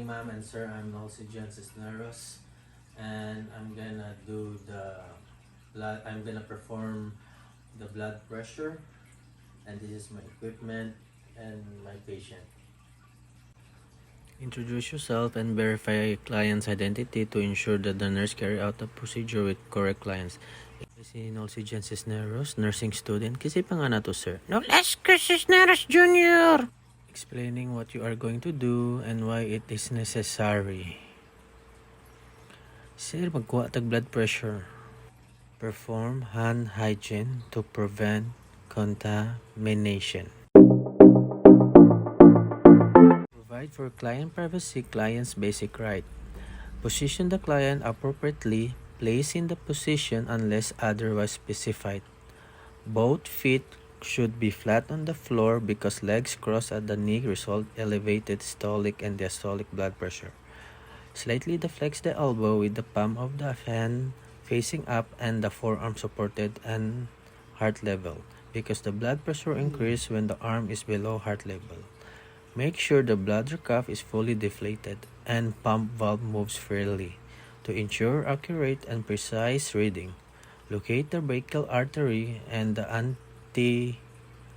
morning, ma'am and sir. I'm Nolsijan Cisneros, and I'm gonna do the blood. I'm gonna perform the blood pressure, and this is my equipment and my patient. Introduce yourself and verify client's identity to ensure that the nurse carry out the procedure with correct clients. Si Nolsijan Cisneros, nursing student. Kasi pa nga na to, sir. Nolasco Cisneros Jr. Explaining what you are going to do and why it is necessary. Sir, magkuha tag blood pressure. Perform hand hygiene to prevent contamination. Provide for client privacy, client's basic right. Position the client appropriately. Place in the position unless otherwise specified. Both feet should be flat on the floor because legs crossed at the knee result elevated systolic and diastolic blood pressure. Slightly deflex the elbow with the palm of the hand facing up and the forearm supported and heart level because the blood pressure increases when the arm is below heart level. Make sure the bladder cuff is fully deflated and pump valve moves freely. To ensure accurate and precise reading, locate the brachial artery and the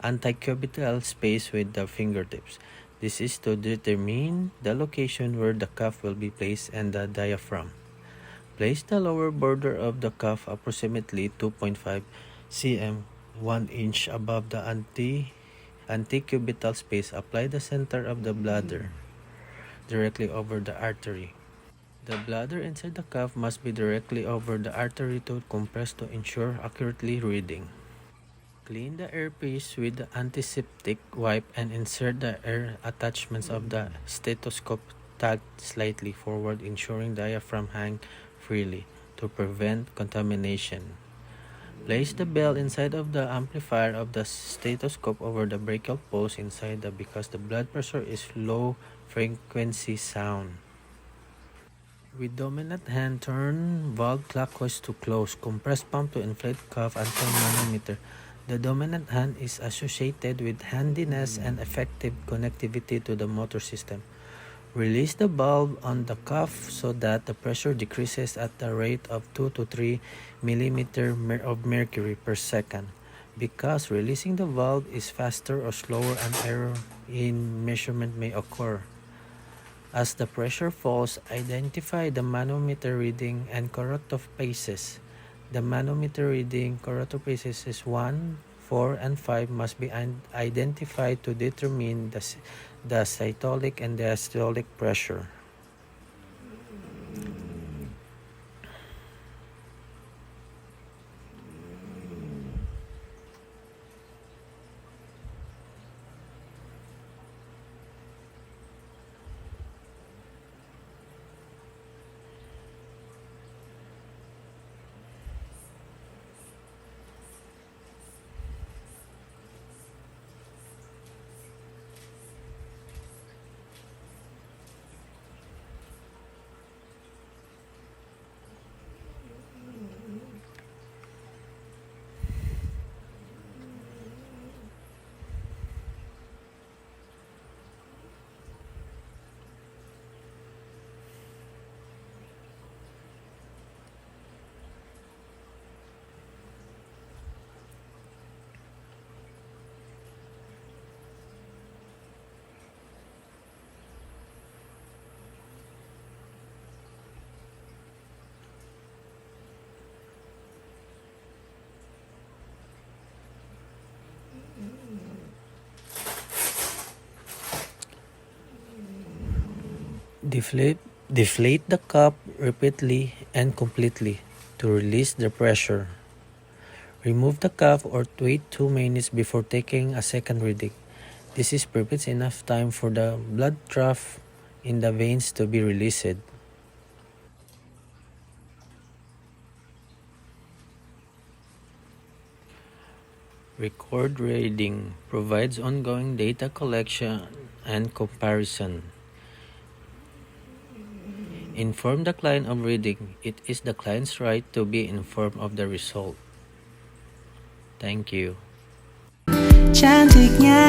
antecubital space with the fingertips. This is to determine the location where the cuff will be placed and the diaphragm. Place the lower border of the cuff approximately 2.5 cm, 1 inch above the antecubital space. Apply the center of the bladder directly over the artery. The bladder inside the cuff must be directly over the artery to compress to ensure accurately reading. Clean the earpiece with the antiseptic wipe and insert the air attachments of the stethoscope tugged slightly forward, ensuring diaphragm hang freely to prevent contamination. Place the bell inside of the amplifier of the stethoscope over the brachial pulse inside because the blood pressure is low frequency sound. With dominant hand, turn valve clockwise to close. Compress pump to inflate cuff until manometer. The dominant hand is associated with handiness and effective connectivity to the motor system. Release the valve on the cuff so that the pressure decreases at the rate of 2 to 3 millimeter of mercury per second. Because releasing the valve is faster or slower, an error in measurement may occur. As the pressure falls, identify the manometer reading and corrective paces. The manometer reading corrective paces is 1, 4, and 5 must be identified to determine the systolic and diastolic pressure. Deflate the cup repeatedly and completely to release the pressure. Remove the cuff or wait 2 minutes before taking a second reading. This is permits enough time for the blood trough in the veins to be released. Record reading provides ongoing data collection and comparison. Inform the client of reading. It is the client's right to be informed of the result. Thank you. Cantiknya